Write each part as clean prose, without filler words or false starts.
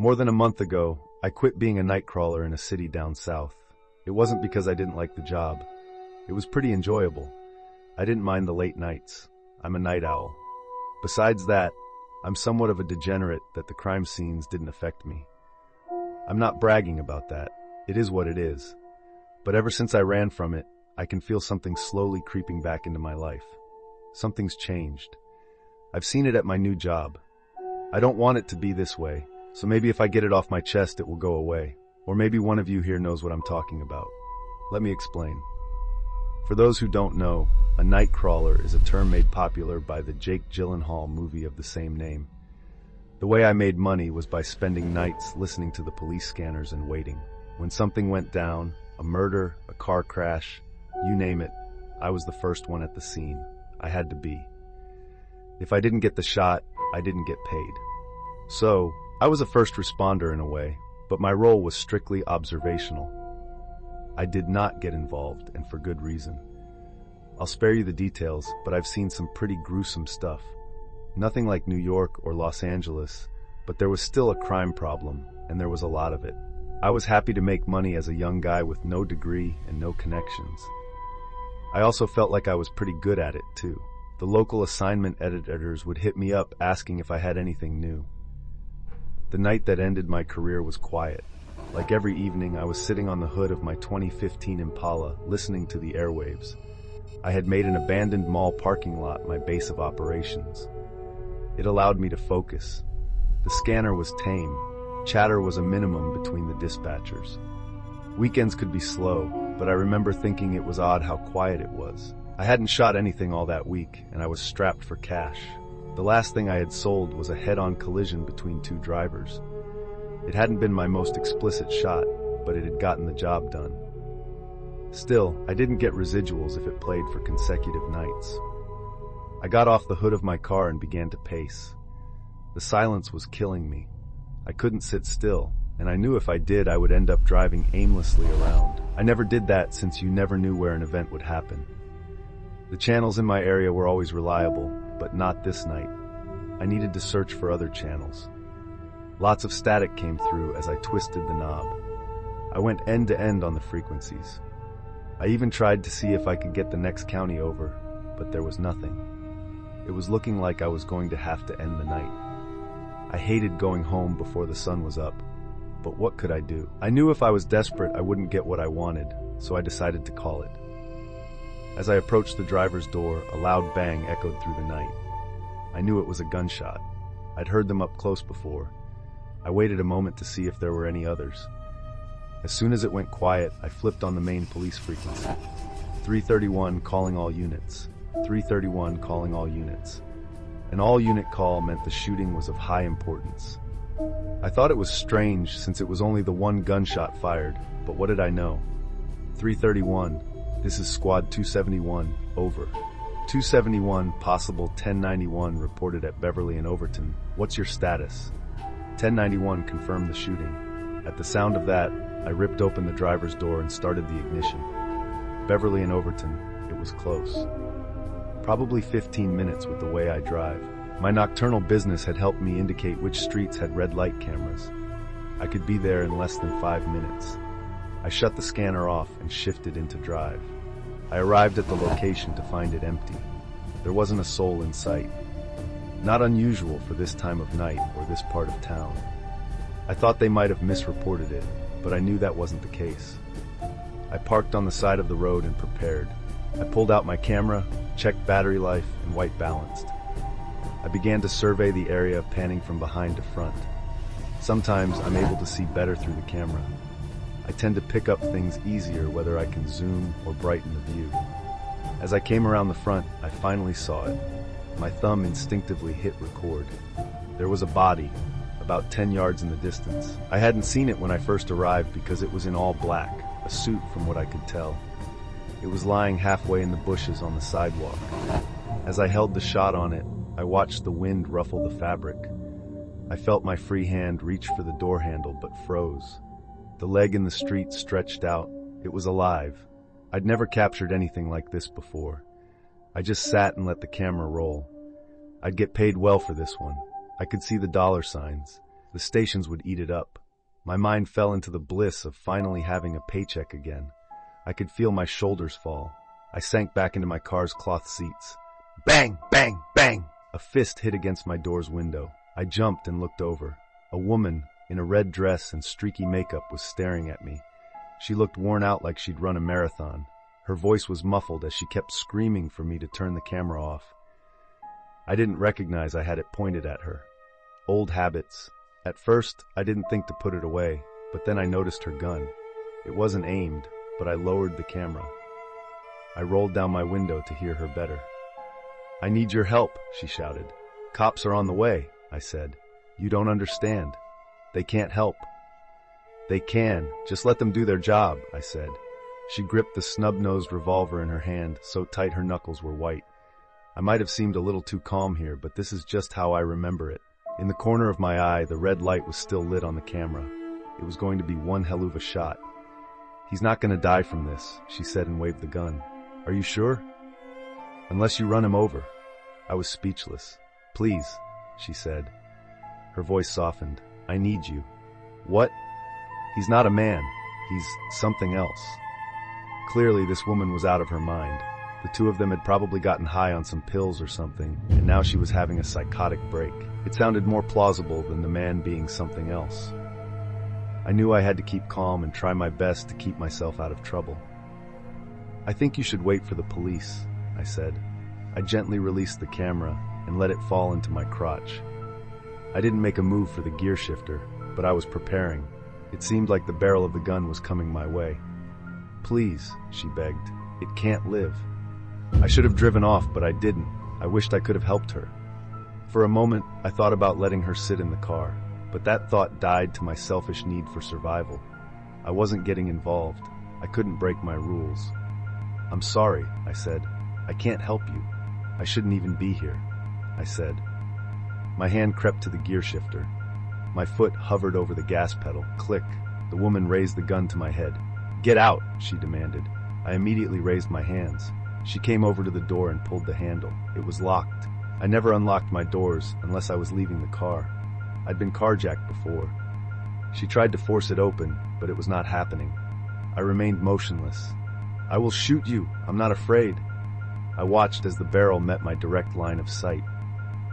More than a month ago, I quit being a nightcrawler in a city down south. It wasn't because I didn't like the job. It was pretty enjoyable. I didn't mind the late nights. I'm a night owl. Besides that, I'm somewhat of a degenerate that the crime scenes didn't affect me. I'm not bragging about that. It is what it is. But ever since I ran from it, I can feel something slowly creeping back into my life. Something's changed. I've seen it at my new job. I don't want it to be this way, so maybe if I get it off my chest, it will go away. Or maybe one of you here knows what I'm talking about. Let me explain. For those who don't know, a nightcrawler is a term made popular by the Jake Gyllenhaal movie of the same name. The way I made money was by spending nights listening to the police scanners and waiting. When something went down, a murder, a car crash, you name it, I was the first one at the scene. I had to be. If I didn't get the shot, I didn't get paid. So, I was a first responder in a way, but my role was strictly observational. I did not get involved, and for good reason. I'll spare you the details, but I've seen some pretty gruesome stuff. Nothing like New York or Los Angeles, but there was still a crime problem, and there was a lot of it. I was happy to make money as a young guy with no degree and no connections. I also felt like I was pretty good at it, too. The local assignment editors would hit me up asking if I had anything new. The night that ended my career was quiet. Like every evening, I was sitting on the hood of my 2015 Impala, listening to the airwaves. I had made an abandoned mall parking lot my base of operations. It allowed me to focus. The scanner was tame. Chatter was a minimum between the dispatchers. Weekends could be slow, but I remember thinking it was odd how quiet it was. I hadn't shot anything all that week, and I was strapped for cash. The last thing I had sold was a head-on collision between two drivers. It hadn't been my most explicit shot, but it had gotten the job done. Still, I didn't get residuals if it played for consecutive nights. I got off the hood of my car and began to pace. The silence was killing me. I couldn't sit still, and I knew if I did, I would end up driving aimlessly around. I never did that since you never knew where an event would happen. The channels in my area were always reliable, but not this night. I needed to search for other channels. Lots of static came through as I twisted the knob. I went end to end on the frequencies. I even tried to see if I could get the next county over, but there was nothing. It was looking like I was going to have to end the night. I hated going home before the sun was up, but what could I do? I knew if I was desperate I wouldn't get what I wanted, so I decided to call it. As I approached the driver's door, a loud bang echoed through the night. I knew it was a gunshot. I'd heard them up close before. I waited a moment to see if there were any others. As soon as it went quiet, I flipped on the main police frequency. 331 calling all units. 331 calling all units. An all-unit call meant the shooting was of high importance. I thought it was strange since it was only the one gunshot fired, but what did I know? 331, this is Squad 271, over. 271, possible 1091 reported at Beverly and Overton. What's your status? 1091 confirmed the shooting. At the sound of that, I ripped open the driver's door and started the ignition. Beverly and Overton, it was close. Probably 15 minutes with the way I drive. My nocturnal business had helped me indicate which streets had red light cameras. I could be there in less than 5 minutes. I shut the scanner off and shifted into drive. I arrived at the location to find it empty. There wasn't a soul in sight. Not unusual for this time of night or this part of town. I thought they might have misreported it, but I knew that wasn't the case. I parked on the side of the road and prepared. I pulled out my camera, checked battery life, and white balanced. I began to survey the area, panning from behind to front. Sometimes I'm able to see better through the camera. I tend to pick up things easier whether I can zoom or brighten the view. As I came around the front, I finally saw it. My thumb instinctively hit record. There was a body, about 10 yards in the distance. I hadn't seen it when I first arrived because it was in all black, a suit from what I could tell. It was lying halfway in the bushes on the sidewalk. As I held the shot on it, I watched the wind ruffle the fabric. I felt my free hand reach for the door handle but froze. The leg in the street stretched out. It was alive. I'd never captured anything like this before. I just sat and let the camera roll. I'd get paid well for this one. I could see the dollar signs. The stations would eat it up. My mind fell into the bliss of finally having a paycheck again. I could feel my shoulders fall. I sank back into my car's cloth seats. Bang! Bang! Bang! A fist hit against my door's window. I jumped and looked over. A woman in a red dress and streaky makeup was staring at me. She looked worn out like she'd run a marathon. Her voice was muffled as she kept screaming for me to turn the camera off. I didn't recognize I had it pointed at her. Old habits. At first, I didn't think to put it away, but then I noticed her gun. It wasn't aimed, but I lowered the camera. I rolled down my window to hear her better. "I need your help," she shouted. "Cops are on the way," I said. "You don't understand. They can't help." "They can. Just let them do their job," I said. She gripped the snub-nosed revolver in her hand so tight her knuckles were white. I might have seemed a little too calm here, but this is just how I remember it. In the corner of my eye, the red light was still lit on the camera. It was going to be one hell of a shot. "He's not going to die from this," she said and waved the gun. "Are you sure?" "Unless you run him over." I was speechless. "Please," she said. Her voice softened. "I need you." "What?" "He's not a man. He's something else." Clearly, this woman was out of her mind. The two of them had probably gotten high on some pills or something, and now she was having a psychotic break. It sounded more plausible than the man being something else. I knew I had to keep calm and try my best to keep myself out of trouble. "I think you should wait for the police," I said. I gently released the camera and let it fall into my crotch. I didn't make a move for the gear shifter, but I was preparing. It seemed like the barrel of the gun was coming my way. "Please," she begged. "It can't live." I should have driven off, but I didn't. I wished I could have helped her. For a moment, I thought about letting her sit in the car, but that thought died to my selfish need for survival. I wasn't getting involved. I couldn't break my rules. "I'm sorry," I said. "I can't help you. I shouldn't even be here," I said. My hand crept to the gear shifter. My foot hovered over the gas pedal. Click. The woman raised the gun to my head. "Get out," she demanded. I immediately raised my hands. She came over to the door and pulled the handle. It was locked. I never unlocked my doors unless I was leaving the car. I'd been carjacked before. She tried to force it open, but it was not happening. I remained motionless. "I will shoot you. I'm not afraid." I watched as the barrel met my direct line of sight.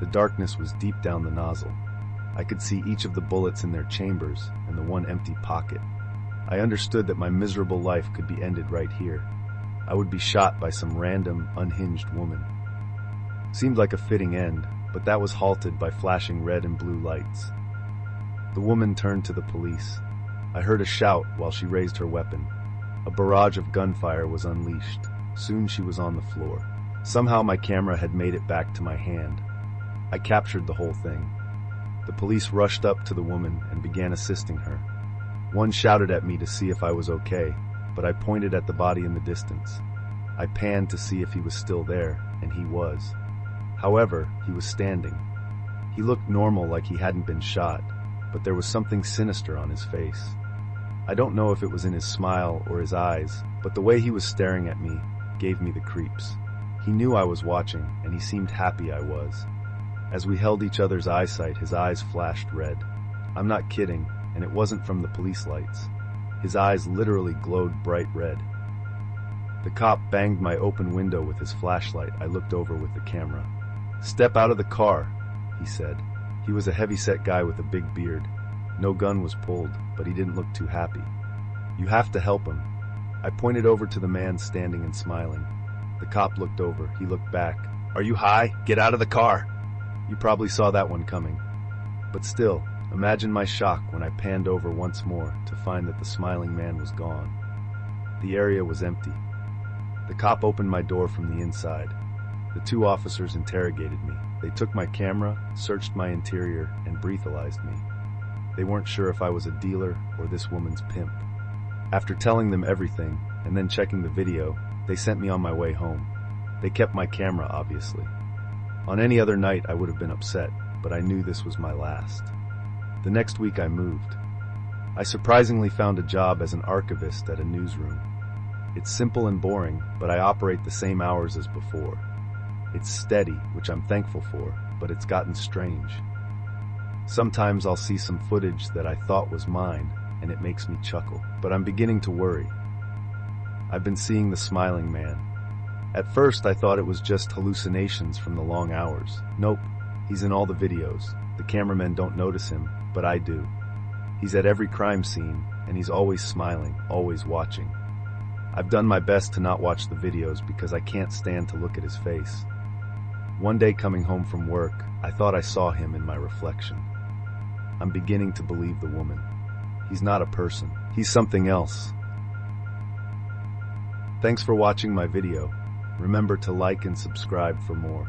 The darkness was deep down the nozzle. I could see each of the bullets in their chambers and the one empty pocket. I understood that my miserable life could be ended right here. I would be shot by some random, unhinged woman. Seemed like a fitting end, but that was halted by flashing red and blue lights. The woman turned to the police. I heard a shout while she raised her weapon. A barrage of gunfire was unleashed. Soon she was on the floor. Somehow my camera had made it back to my hand. I captured the whole thing. The police rushed up to the woman and began assisting her. One shouted at me to see if I was okay, but I pointed at the body in the distance. I panned to see if he was still there, and he was. However, he was standing. He looked normal, like he hadn't been shot, but there was something sinister on his face. I don't know if it was in his smile or his eyes, but the way he was staring at me gave me the creeps. He knew I was watching, and he seemed happy I was. As we held each other's eyesight, his eyes flashed red. I'm not kidding, and it wasn't from the police lights. His eyes literally glowed bright red. The cop banged my open window with his flashlight. I looked over with the camera. "Step out of the car," he said. He was a heavy-set guy with a big beard. No gun was pulled, but he didn't look too happy. "You have to help him." I pointed over to the man standing and smiling. The cop looked over. He looked back. "Are you high? Get out of the car." You probably saw that one coming. But still, imagine my shock when I panned over once more to find that the smiling man was gone. The area was empty. The cop opened my door from the inside. The two officers interrogated me. They took my camera, searched my interior, and breathalyzed me. They weren't sure if I was a dealer or this woman's pimp. After telling them everything, and then checking the video, they sent me on my way home. They kept my camera, obviously. On any other night, I would have been upset, but I knew this was my last. The next week, I moved. I surprisingly found a job as an archivist at a newsroom. It's simple and boring, but I operate the same hours as before. It's steady, which I'm thankful for, but it's gotten strange. Sometimes I'll see some footage that I thought was mine, and it makes me chuckle. But I'm beginning to worry. I've been seeing the smiling man. At first, I thought it was just hallucinations from the long hours. Nope, he's in all the videos. The cameramen don't notice him, but I do. He's at every crime scene, and he's always smiling, always watching. I've done my best to not watch the videos because I can't stand to look at his face. One day coming home from work, I thought I saw him in my reflection. I'm beginning to believe the woman. He's not a person. He's something else. Thanks for watching my video. Remember to like and subscribe for more.